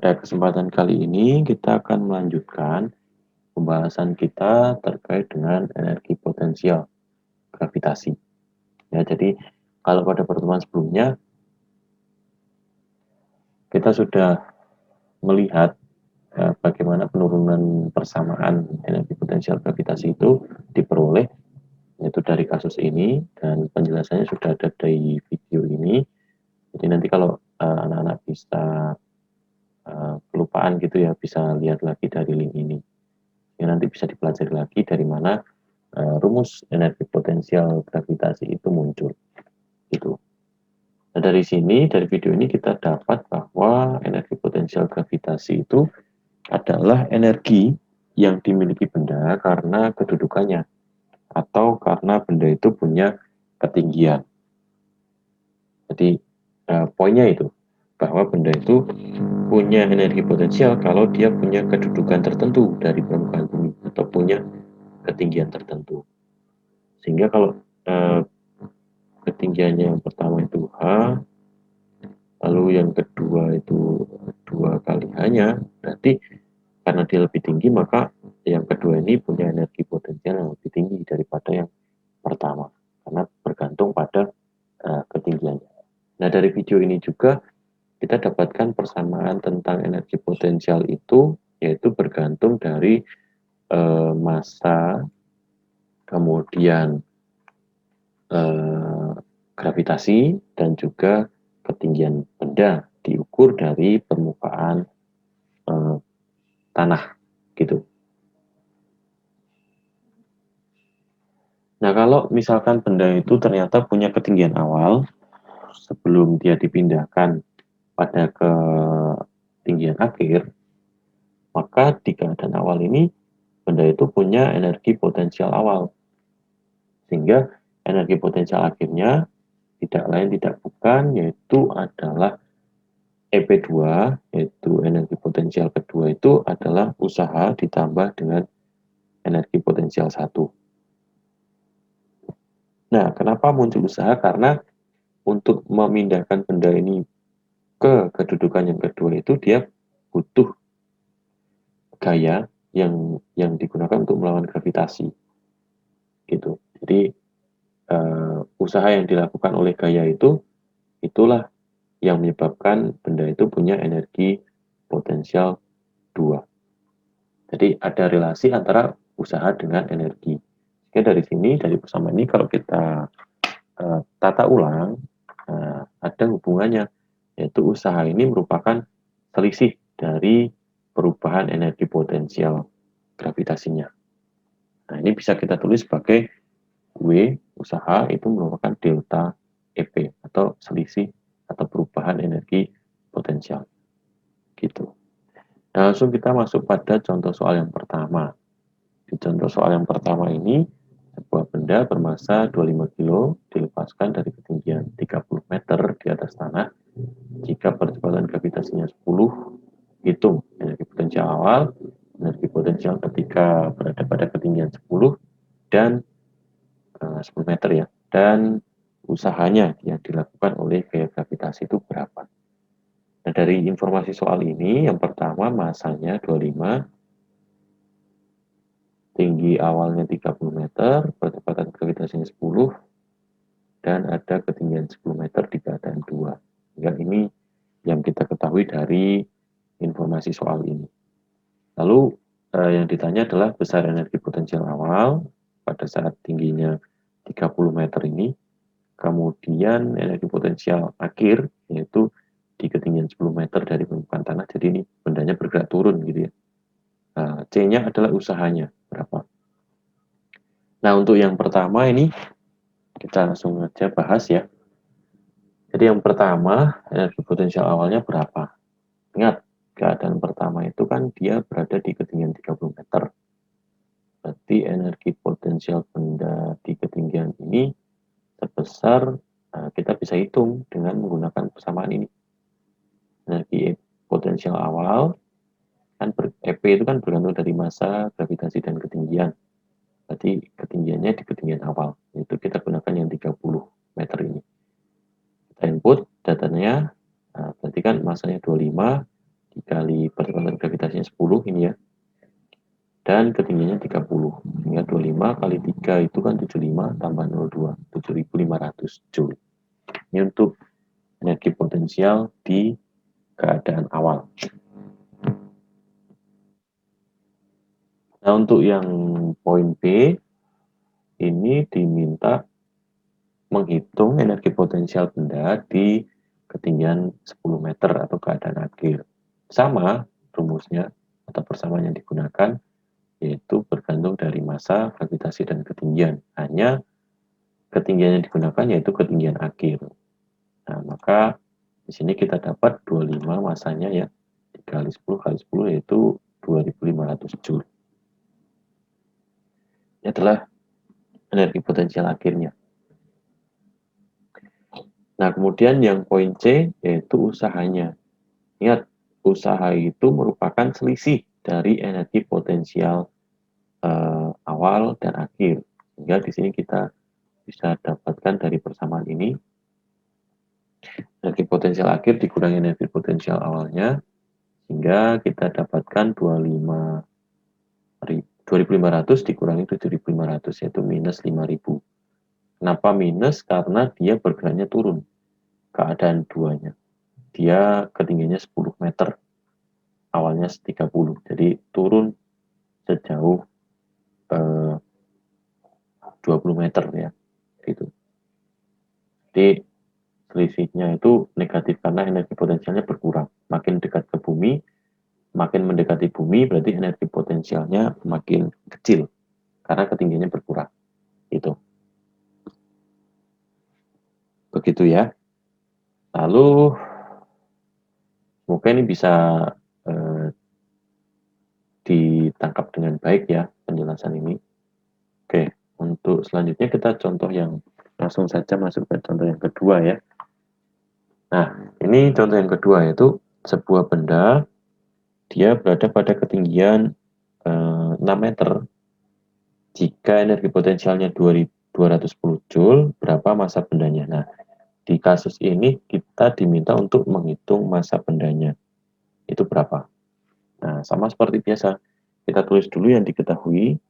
Pada kesempatan kali ini kita akan melanjutkan pembahasan kita terkait dengan energi potensial gravitasi. Ya, jadi kalau pada pertemuan sebelumnya kita sudah melihat bagaimana penurunan persamaan energi potensial gravitasi itu diperoleh, yaitu dari kasus ini, dan penjelasannya sudah ada di video ini. Jadi nanti kalau anak-anak bisa kelupaan gitu ya, bisa lihat lagi dari link ini. Ya, nanti bisa dipelajari lagi dari mana rumus energi potensial gravitasi itu muncul. Gitu. Nah, dari sini, dari video ini kita dapat bahwa energi potensial gravitasi itu adalah energi yang dimiliki benda karena kedudukannya atau karena benda itu punya ketinggian. Jadi poinnya itu bahwa benda itu punya energi potensial kalau dia punya kedudukan tertentu dari permukaan bumi atau punya ketinggian tertentu. Sehingga kalau ketinggiannya yang pertama itu H, lalu yang kedua itu 2 kali H-nya, berarti karena dia lebih tinggi maka yang kedua ini punya energi potensial yang lebih tinggi daripada yang pertama, karena bergantung pada ketinggiannya. Nah, dari video ini juga kita dapatkan persamaan tentang energi potensial itu, yaitu bergantung dari massa, kemudian gravitasi, dan juga ketinggian benda diukur dari permukaan tanah gitu. Nah, kalau misalkan benda itu ternyata punya ketinggian awal sebelum dia dipindahkan pada ketinggian akhir, maka di keadaan awal ini benda itu punya energi potensial awal. Sehingga energi potensial akhirnya tidak lain tidak bukan yaitu adalah EP2, yaitu energi potensial kedua itu adalah usaha ditambah dengan energi potensial 1. Nah, kenapa muncul usaha? Karena untuk memindahkan benda ini ke kedudukan yang kedua itu dia butuh gaya yang digunakan untuk melawan gravitasi. Gitu. Jadi usaha yang dilakukan oleh gaya itu itulah yang menyebabkan benda itu punya energi potensial 2. Jadi ada relasi antara usaha dengan energi. Oke, dari sini, dari persamaan ini kalau kita tata ulang, ada hubungannya, yaitu usaha ini merupakan selisih dari perubahan energi potensial gravitasinya. Nah, ini bisa kita tulis sebagai W, usaha, itu merupakan delta EP, atau selisih atau perubahan energi potensial. Gitu. Nah, langsung kita masuk pada contoh soal yang pertama. Di contoh soal yang pertama ini, sebuah benda bermasa 25 kg dilepaskan dari ketinggian 30 meter di atas tanah. Jika percepatan gravitasinya 10, hitung energi potensial awal, energi potensial ketika berada pada ketinggian 10 dan 10 meter ya. Dan usahanya yang dilakukan oleh gaya gravitasi itu berapa? Nah, dari informasi soal ini, yang pertama masanya 25, tinggi awalnya 30 meter, percepatan gravitasinya 10, dan ada ketinggian 10 meter di keadaan 2. Sehingga ini yang kita ketahui dari informasi soal ini. Lalu yang ditanya adalah besar energi potensial awal pada saat tingginya 30 meter ini, kemudian energi potensial akhir yaitu di ketinggian 10 meter dari permukaan tanah, jadi ini bendanya bergerak turun gitu ya. C-nya adalah usahanya berapa. Nah, untuk yang pertama ini kita langsung aja bahas ya. Jadi yang pertama, energi potensial awalnya berapa? Ingat, keadaan pertama itu kan dia berada di ketinggian 30 meter. Berarti energi potensial benda di ketinggian ini sebesar, kita bisa hitung dengan menggunakan persamaan ini. Energi potensial awal, kan EP itu kan bergantung dari massa, gravitasi, dan ketinggian. Berarti ketinggiannya di ketinggian awal. Itu kita gunakan yang 30 meter ini. Kita input datanya, berarti kan massanya 25, dikali percepatan gravitasinya 10 ini ya, dan ketinggiannya 30. Sehingga 25 kali 3 itu kan 75 tambah 02, 7.500 Joule. Ini untuk energi potensial di keadaan awal. Nah, untuk yang poin B, ini diminta menghitung energi potensial benda di ketinggian 10 meter atau keadaan akhir. Sama rumusnya atau persamaan yang digunakan, yaitu bergantung dari massa, gravitasi, dan ketinggian. Hanya ketinggian yang digunakan yaitu ketinggian akhir. Nah, maka di sini kita dapat 25 masanya ya, dikali 10 kali 10 yaitu 2.500 Joule. Ini adalah energi potensial akhirnya. Nah, kemudian yang poin C yaitu usahanya. Ingat, usaha itu merupakan selisih dari energi potensial awal dan akhir. Sehingga di sini kita bisa dapatkan dari persamaan ini, energi potensial akhir dikurangi energi potensial awalnya, sehingga kita dapatkan 2.500 dikurangi 7.500, yaitu minus 5.000. Kenapa minus? Karena dia bergeraknya turun, keadaan duanya. Dia ketinggiannya 10 meter, awalnya 30, jadi turun sejauh 20 meter ya, gitu. Jadi selisihnya itu negatif karena energi potensialnya berkurang. Makin dekat ke bumi, makin mendekati bumi, berarti energi potensialnya makin kecil karena ketinggiannya berkurang. Itu. Begitu ya. Lalu semoga ini bisa eh, ditangkap dengan baik ya penjelasan ini. Oke, untuk selanjutnya kita contoh yang langsung saja masuk ke contoh yang kedua ya. Nah, ini contoh yang kedua yaitu sebuah benda dia berada pada ketinggian 6 meter. Jika energi potensialnya 210 Joule, berapa massa bendanya? Nah, di kasus ini kita diminta untuk menghitung massa bendanya. Itu berapa? Nah, sama seperti biasa. Kita tulis dulu yang diketahui.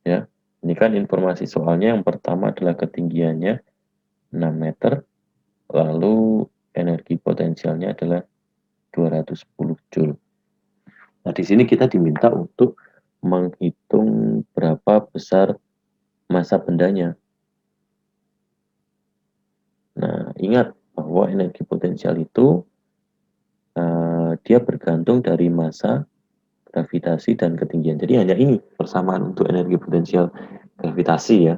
Ya, ini kan informasi soalnya yang pertama adalah ketinggiannya 6 meter, lalu energi potensialnya adalah 210 Joule. Nah, di sini kita diminta untuk menghitung berapa besar massa bendanya. Nah, ingat bahwa energi potensial itu dia bergantung dari massa, gravitasi, dan ketinggian. Jadi hanya ini persamaan untuk energi potensial gravitasi ya.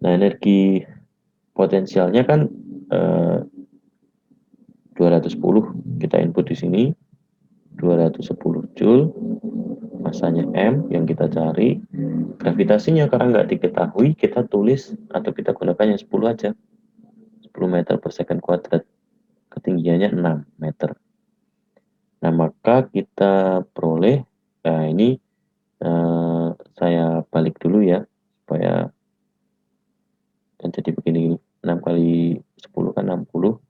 Nah, energi potensialnya kan 210 kita input di sini, 210 Joule, masanya M yang kita cari, gravitasinya karena nggak diketahui, kita tulis atau kita gunakan yang 10 aja, 10 meter per second kuadrat, ketinggiannya 6 meter. Nah, maka kita peroleh, nah ini saya balik dulu ya, supaya jadi begini, 6 kali 10 kan 60,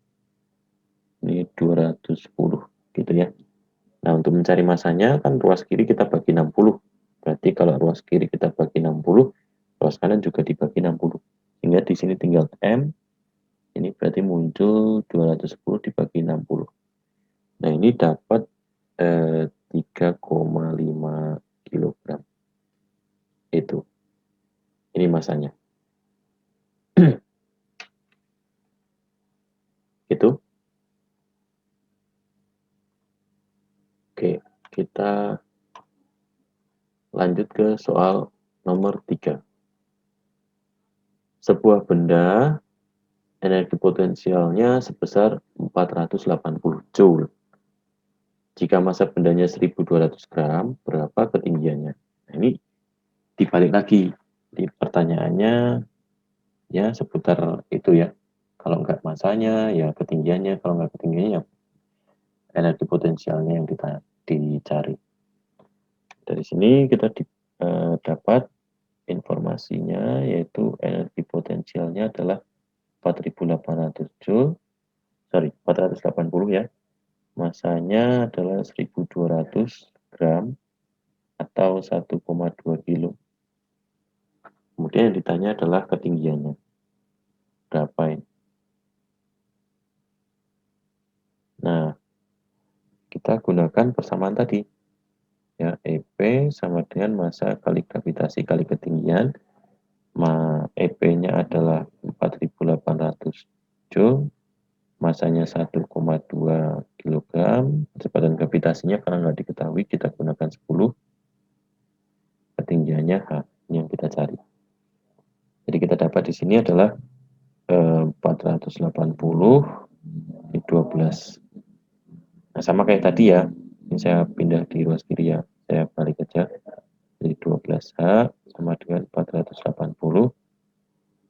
ini 210 gitu ya. Nah, untuk mencari masanya kan ruas kiri kita bagi 60. Berarti kalau ruas kiri kita bagi 60, ruas kanan juga dibagi 60. Sehingga di sini tinggal M, ini berarti muncul 210 dibagi 60. Nah, ini dapat 3,5 kilogram. Itu. Ini masanya. Itu. Oke, kita lanjut ke soal nomor 3. Sebuah benda energi potensialnya sebesar 480 Joule. Jika massa bendanya 1.200 gram, berapa ketinggiannya? Nah, ini dibalik lagi. Di pertanyaannya ya seputar itu ya. Kalau nggak massanya, ya ketinggiannya. Kalau nggak ketinggiannya, ya energi potensialnya yang kita dicari. Dari sini kita dapat informasinya, yaitu energi potensialnya adalah 4.800 Joule, sorry, 480 ya. Masanya adalah 1.200 gram atau 1,2 kilo. Kemudian yang ditanya adalah ketinggiannya. Berapa ini? Nah, kita gunakan persamaan tadi. Ya, EP sama dengan massa kali gravitasi kali ketinggian. EP-nya adalah 4.800 Joule. Masanya 1,2 kg. Kecepatan gravitasinya karena nggak diketahui, kita gunakan 10. Ketinggiannya H, ini yang kita cari. Jadi kita dapat di sini adalah 480 di 12. Nah, sama kayak tadi ya. Ini saya pindah di ruas kiri ya. Saya balik aja. Jadi 12H sama dengan 480.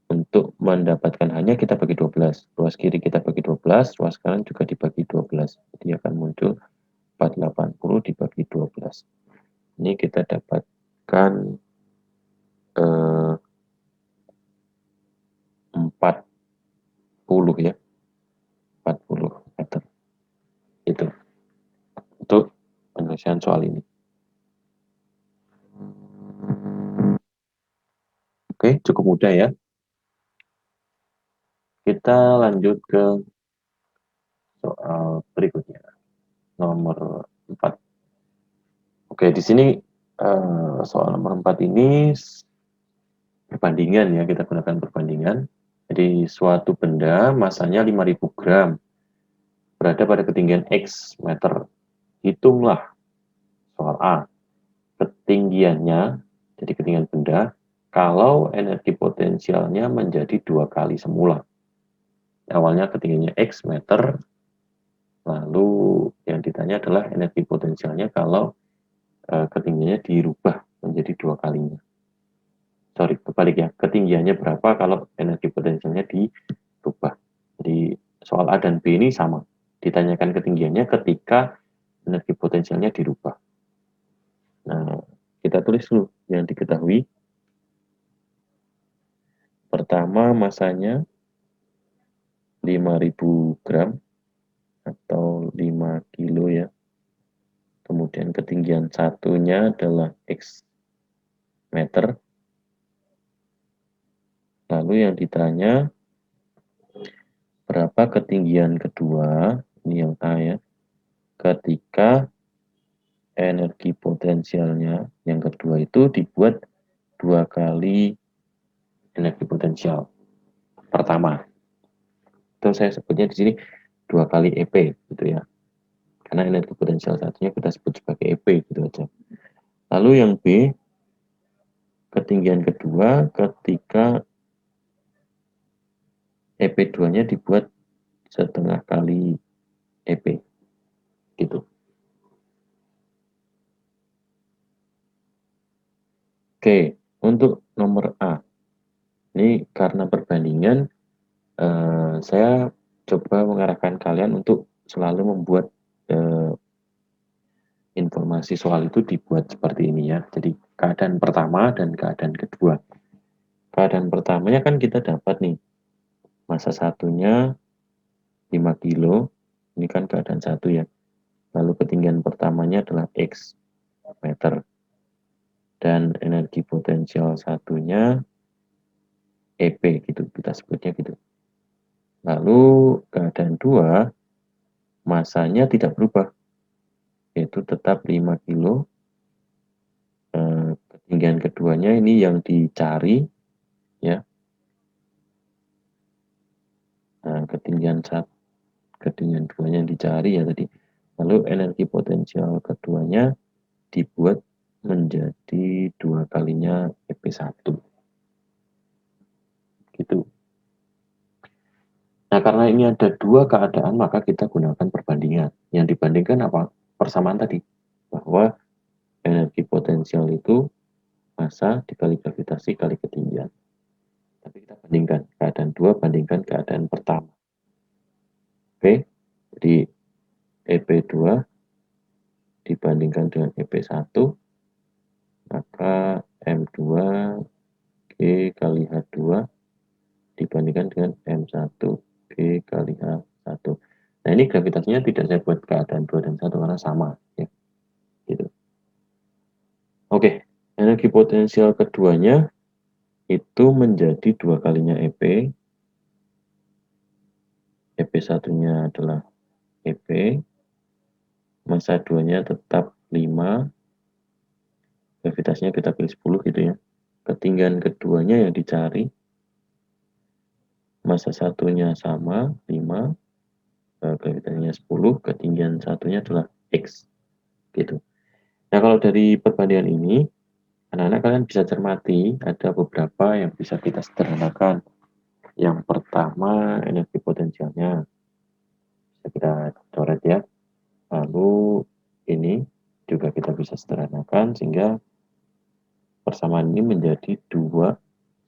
Untuk mendapatkan hanya kita bagi 12. Ruas kiri kita bagi 12, ruas kanan juga dibagi 12. Jadi akan muncul 480 dibagi 12. Ini kita dapatkan 40 ya. 40 meter. Itu untuk penyelesaian soal ini. Oke, cukup mudah ya. Kita lanjut ke soal berikutnya. Nomor 4. Oke, di sini soal nomor 4 ini perbandingan ya, kita gunakan perbandingan. Jadi suatu benda masanya 5.000 gram berada pada ketinggian X meter. Hitunglah soal A. Ketinggiannya, jadi ketinggian benda, kalau energi potensialnya menjadi 2 kali semula. Awalnya ketinggiannya X meter, lalu yang ditanya adalah energi potensialnya kalau ketinggiannya dirubah menjadi 2 kalinya. Sorry, kebalik ya. Ketinggiannya berapa kalau energi potensialnya dirubah. Jadi soal A dan B ini sama. Ditanyakan ketinggiannya ketika energi potensialnya dirubah. Nah, kita tulis dulu yang diketahui. Pertama, masanya 5.000 gram atau 5 kilo ya. Kemudian ketinggian satunya adalah X meter. Lalu yang ditanya berapa ketinggian kedua, ini yang A ya, ketika energi potensialnya yang kedua itu dibuat 2 kali energi potensial pertama. Itu saya sebutnya di sini 2 kali EP gitu ya. Karena energi potensial satunya kita sebut sebagai EP gitu aja. Lalu yang B, ketinggian kedua ketika EP2-nya dibuat setengah kali EP gitu. Oke, untuk nomor A. Ini karena perbandingan saya coba mengarahkan kalian untuk selalu membuat informasi soal itu dibuat seperti ini ya. Jadi keadaan pertama dan keadaan kedua. Keadaan pertamanya kan kita dapat nih, massa satunya 5 kilo, ini kan keadaan satu ya. Lalu ketinggian pertamanya adalah X meter. Dan energi potensial satunya EP gitu, kita sebutnya gitu. Lalu keadaan dua, massanya tidak berubah, yaitu tetap 5 kilo. Ketinggian keduanya ini yang dicari ya. Nah, ketinggian duanya yang dicari ya tadi. Lalu energi potensial keduanya dibuat menjadi 2 kalinya EP1. Gitu. Nah, karena ini ada 2 keadaan, maka kita gunakan perbandingan. Yang dibandingkan apa? Persamaan tadi. Bahwa energi potensial itu massa dikali gravitasi kali ketinggian. Tapi kita bandingkan keadaan 2 bandingkan keadaan pertama. Oke, jadi EP2 dibandingkan dengan EP1, maka M2 G kali H2 dibandingkan dengan M1 G kali H1. Nah, ini gravitasinya tidak saya buat keadaan 2 dan 1 karena sama ya. Gitu. Oke, energi potensial keduanya itu menjadi 2 kalinya EP. EP satunya adalah EP. Massa 2-nya tetap 5. Gravitasinya kita pilih 10 gitu ya. Ketinggian keduanya yang dicari. Massa satunya sama 5. Gravitasinya 10. Ketinggian satunya adalah X. Gitu. Nah, kalau dari perbandingan ini, anak-anak kalian bisa cermati ada beberapa yang bisa kita sederhanakan. Yang pertama, energi potensialnya. Bisa kita coret ya. Lalu ini juga kita bisa sederhanakan sehingga persamaan ini menjadi 2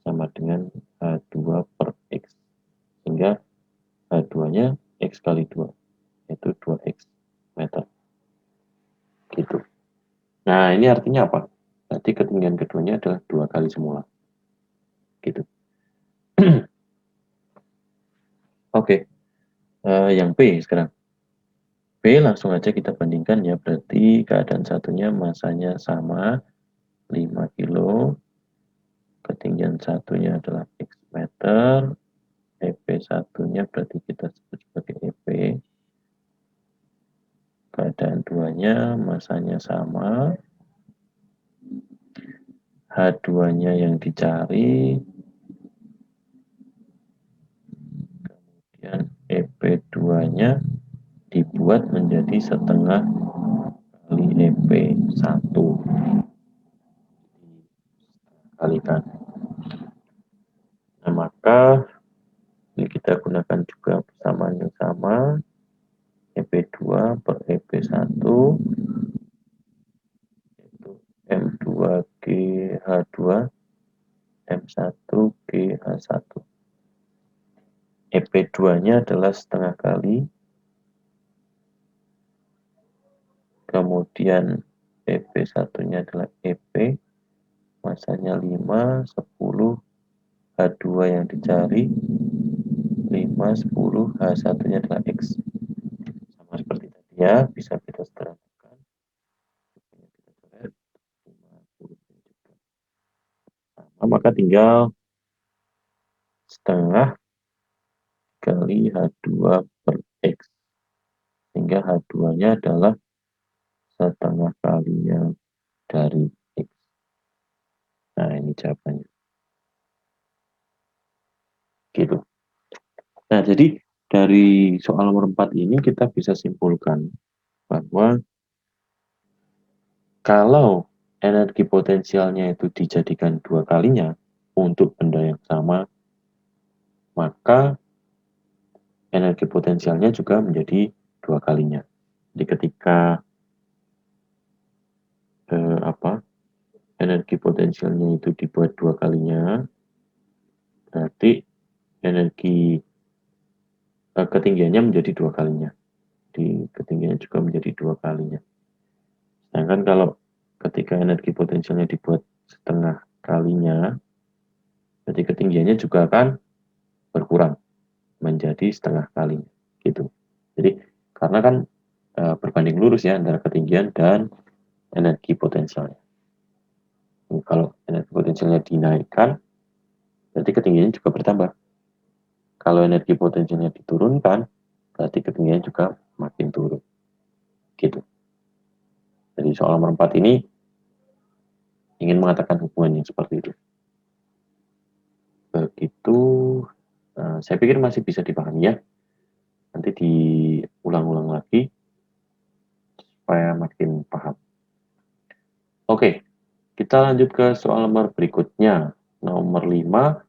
sama dengan H2 per X. Sehingga H2-nya X kali 2, yaitu 2X meter. Gitu. Nah, ini artinya apa? Berarti ketinggian keduanya adalah 2 kali semula. Gitu. Oke. Yang P sekarang. P langsung aja kita bandingkan ya. Berarti keadaan satunya masanya sama 5 kilo. Ketinggian satunya adalah X meter. EP satunya berarti kita sebut sebagai EP. Keadaan duanya masanya sama. H2-nya yang dicari. Kemudian EP2-nya dibuat menjadi setengah kali EP1. Kalikan. Nah, maka ini kita gunakan juga persamaan yang sama. EP2 per EP1 itu M2GH2 M1GH1. EP2-nya adalah setengah kali. Kemudian EP1-nya adalah EP. Masanya 5, 10. H2 yang dicari 5, 10. H1-nya adalah X. Sama seperti tadi ya. Bisa kita sederhanakan. Kita coret 50 juga. Nah, maka tinggal setengah kali H2 per X. Sehingga H2-nya adalah setengah kalinya dari X. Nah, ini jawabannya. Gitu. Nah, jadi dari soal nomor 4 ini kita bisa simpulkan bahwa kalau energi potensialnya itu dijadikan 2 kalinya untuk benda yang sama, maka energi potensialnya juga menjadi 2 kalinya. Jadi ketika energi potensialnya itu dibuat 2 kalinya, berarti energi ketinggiannya menjadi 2 kalinya. Di ketinggiannya juga menjadi 2 kalinya. Sedangkan kalau ketika energi potensialnya dibuat setengah kalinya, berarti ketinggiannya juga akan berkurang menjadi setengah kalinya. Gitu. Jadi karena kan berbanding lurus ya antara ketinggian dan energi potensialnya. Kalau energi potensialnya dinaikkan, berarti ketinggiannya juga bertambah. Kalau energi potensialnya diturunkan, berarti ketinggiannya juga makin turun. Gitu. Jadi soal nomor 4 ini ingin mengatakan hubungan yang seperti itu. Begitu, saya pikir masih bisa dipahami ya. Nanti diulang-ulang lagi supaya makin paham. Oke, kita lanjut ke soal nomor berikutnya. Nomor 5,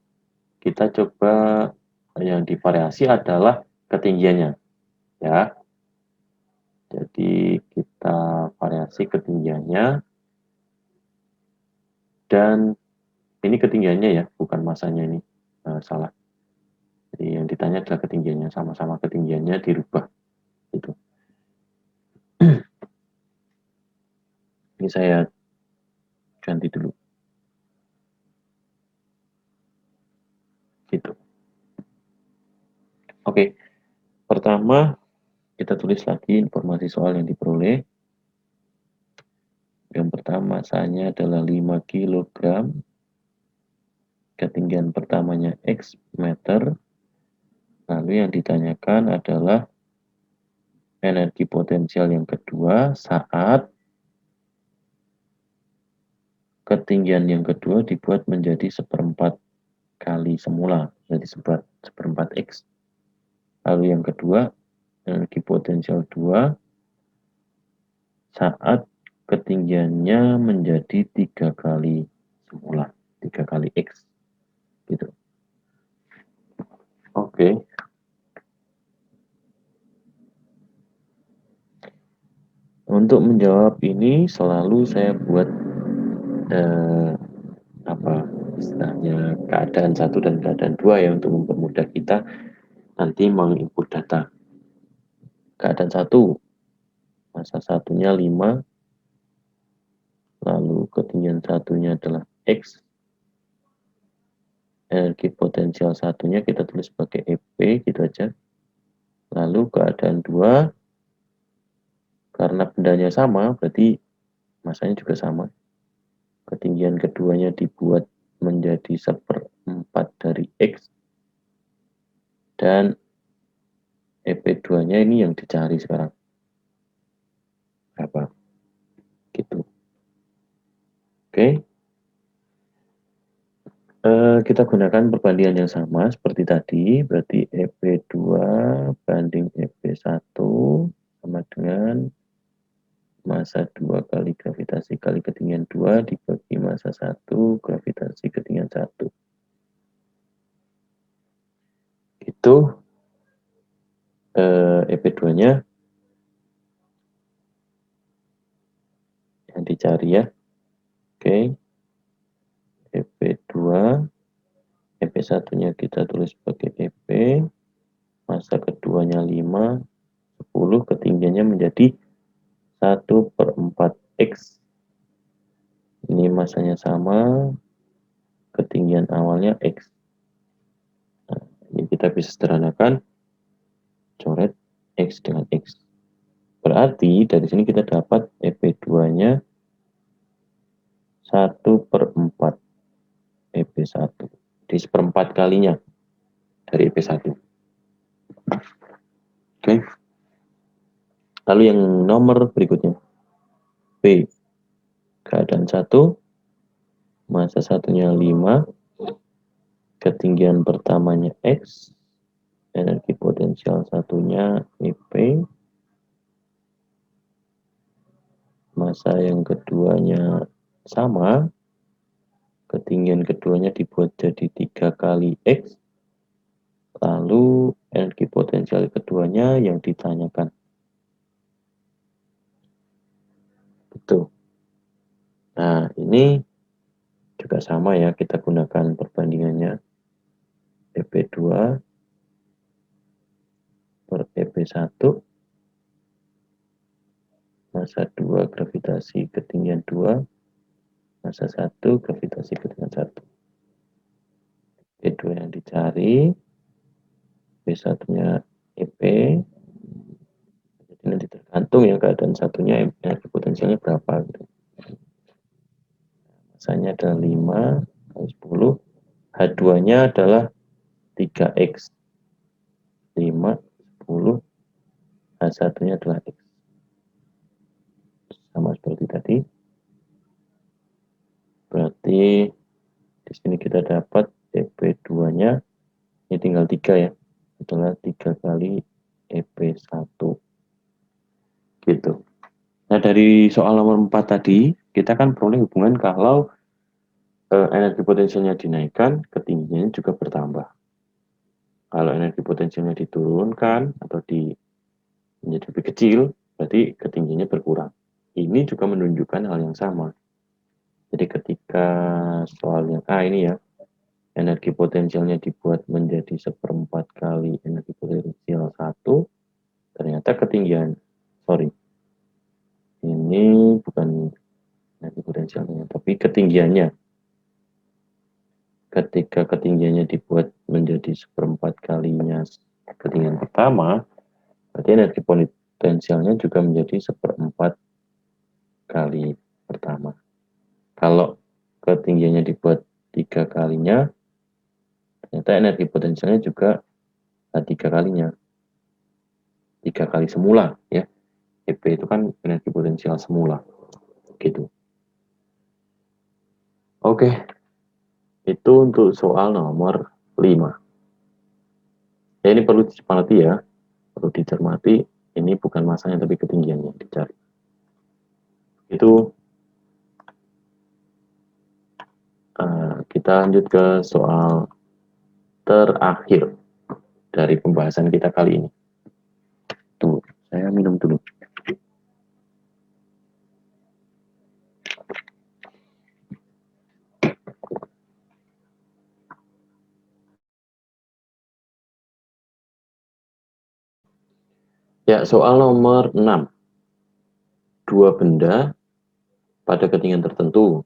kita coba yang divariasi adalah ketinggiannya. Ya. Jadi kita variasi ketinggiannya. Dan ini ketinggiannya ya, bukan masanya ini. Salah. Jadi yang ditanya adalah ketinggiannya, sama-sama ketinggiannya dirubah. Gitu. Ini saya ganti dulu. Gitu. Oke. Pertama, Kita tulis lagi informasi soal yang diperoleh. Yang pertama, masanya adalah 5 kg. Ketinggian pertamanya X meter. Lalu yang ditanyakan adalah energi potensial yang kedua saat ketinggian yang kedua dibuat menjadi seperempat kali semula, jadi seperempat X. Lalu yang kedua, energi potensial 2 saat ketinggiannya menjadi 3 kali semula, 3 kali X. Gitu. Oke. Untuk menjawab ini selalu saya buat istilahnya keadaan 1 dan keadaan 2 ya, untuk mempermudah kita nanti menginput data. Keadaan 1, masa satunya 5, lalu ketinggian satunya adalah X, energi potensial satunya kita tulis sebagai EP, gitu aja. Lalu keadaan 2, karena bendanya sama, berarti masanya juga sama. Ketinggian keduanya dibuat menjadi seperempat dari X, dan EP2-nya ini yang dicari sekarang. Berapa? Gitu. Oke. Kita gunakan perbandingan yang sama seperti tadi, berarti EP2 banding EP1 sama dengan massa 2 kali gravitasi kali ketinggian 2 dibagi massa 1 gravitasi ketinggian 1. Itu EP2-nya yang dicari ya. Oke. EP2, EP1-nya kita tulis sebagai EP, massa keduanya 5, 10, ketinggiannya menjadi 1/4 X. Ini masanya sama, ketinggian awalnya X. Nah, ini kita bisa sederhanakan, coret X dengan X. Berarti dari sini kita dapat EP2-nya 1/4 EP1. Di seperempat kalinya dari EP1. Oke. Lalu yang nomor berikutnya. B. Keadaan 1. Massa satunya 5. Ketinggian pertamanya X. Energi potensial satunya EP. Massa yang keduanya sama. Ketinggian keduanya dibuat jadi 3 kali X. Lalu energi potensial keduanya yang ditanyakan. Betul. Nah, ini juga sama ya, kita gunakan perbandingannya. EP2 per EP1, massa 2 gravitasi ketinggian 2, massa 1 gravitasi ketinggian 1. EP2 yang dicari, EP1-nya EP, jadi nanti tergantung ya keadaan satunya energi potensialnya berapa gitu. Masanya adalah 5 kali 10, H2-nya adalah 3X. 5, 10, H1-nya adalah X. Sama seperti tadi. Berarti di sini kita dapat EP2-nya, ini tinggal 3 ya, adalah 3 kali EP1. Gitu. Nah, dari soal nomor 4 tadi, kita kan peroleh hubungan kalau energi potensialnya dinaikkan, ketinggiannya juga bertambah. Kalau energi potensialnya diturunkan atau menjadi lebih kecil, berarti ketinggiannya berkurang. Ini juga menunjukkan hal yang sama. Jadi ketika soal yang A ini ya, energi potensialnya dibuat menjadi seperempat kali energi potensial 1, ternyata ini bukan energi potensialnya, tapi ketinggiannya. Ketika ketinggiannya dibuat menjadi seperempat kalinya ketinggian pertama, Berarti energi potensialnya juga menjadi 1/4 kali pertama. Kalau ketinggiannya dibuat 3 kalinya, ternyata energi potensialnya juga 3 kalinya. 3 kali semula ya. EP itu kan energi potensial semula. Gitu. Oke. Itu untuk soal nomor 5. Ya, ini perlu dicermati ya. Perlu dicermati, ini bukan masanya tapi ketinggiannya yang dicari. Itu kita lanjut ke soal terakhir dari pembahasan kita kali ini. Tunggu, saya minum dulu. Ya, soal nomor 6. Dua benda pada ketinggian tertentu,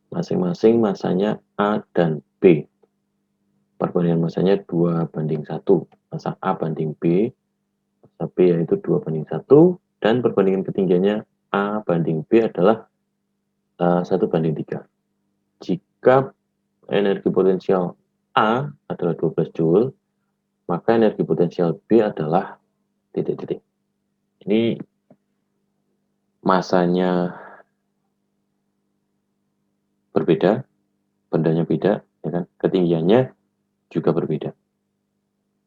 masing-masing masanya A dan B. Perbandingan masanya 2:1. Masa A banding B, masa B yaitu 2:1, dan perbandingan ketinggiannya A banding B adalah 1:3. Jika energi potensial A adalah 12 Joule, maka energi potensial B adalah titik-titik. Ini masanya berbeda, bendanya beda, ya kan? Ketinggiannya juga berbeda.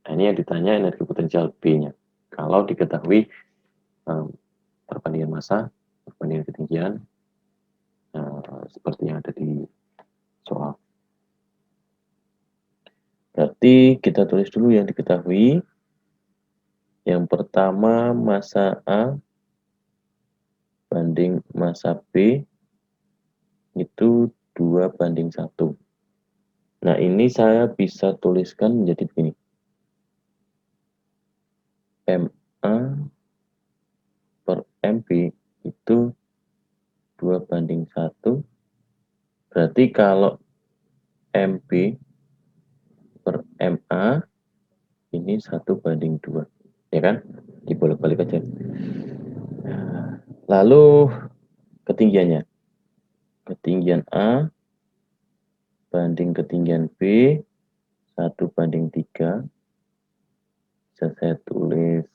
Nah, ini yang ditanya energi potensial B-nya. Kalau diketahui perbandingan massa, perbandingan ketinggian, seperti yang ada di soal. Berarti kita tulis dulu yang diketahui. Yang pertama, massa A banding massa B itu 2:1. Nah, ini saya bisa tuliskan menjadi begini. MA per MB itu 2:1. Berarti kalau MB per MA ini 1:2. Ya kan? Dibolak-balik aja. Lalu ketinggiannya. Ketinggian A banding ketinggian B 1:3. Bisa saya tulis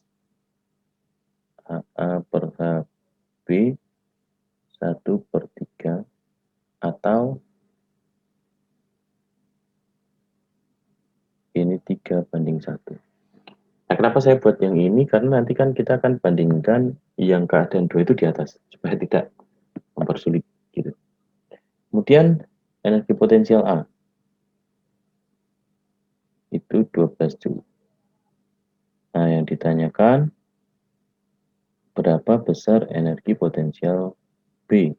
AA per HB 1/3 atau ini 3:1. Nah, kenapa saya buat yang ini? Karena nanti kan kita akan bandingkan yang keadaan 2 itu di atas, supaya tidak mempersulit gitu. Kemudian energi potensial A itu 12 Joule. Nah, yang ditanyakan berapa besar energi potensial B.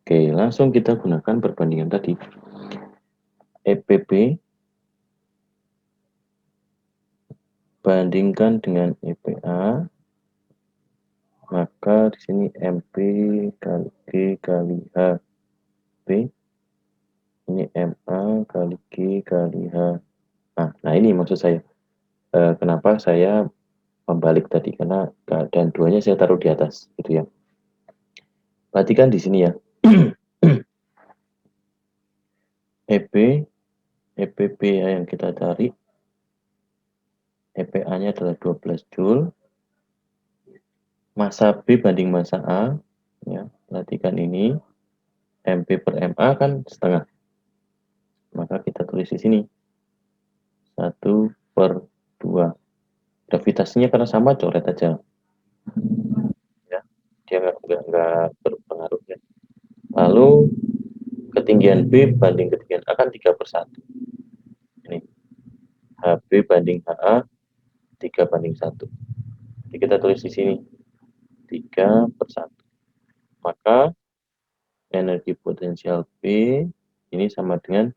Oke, langsung kita gunakan perbandingan tadi. EPB bandingkan dengan EPA, maka di sini MP kali G kali HB, ini MA kali G kali H. Nah, ini maksud saya. Kenapa saya membalik tadi? Karena keadaan duanya saya taruh di atas, gitu ya. Perhatikan di sini ya. EP, EPB yang kita cari, EPA-nya adalah 12 Joule. Massa B banding massa A, ya, perhatikan ini, MP per MA kan setengah. Maka kita tulis di sini 1/2. Gravitasinya karena sama, coret aja. Ya, dia nggak berpengaruh ya. Lalu ketinggian B banding ketinggian A kan 3/1. Ini HB banding HA 3:1. Jadi kita tulis di sini 3/1. Maka energi potensial B ini sama dengan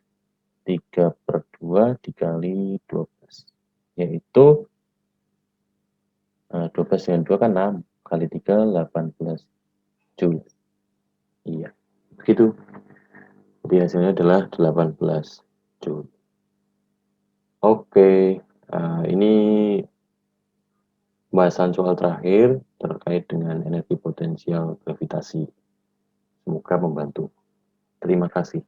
3/2 dikali 12. Yaitu 12 dengan 2 kan 6. Kali 3, 18 Joule. Iya, begitu. Jadi hasilnya adalah 18 Joule. Oke. Ini pembahasan soal terakhir terkait dengan energi potensial gravitasi. Semoga membantu. Terima kasih.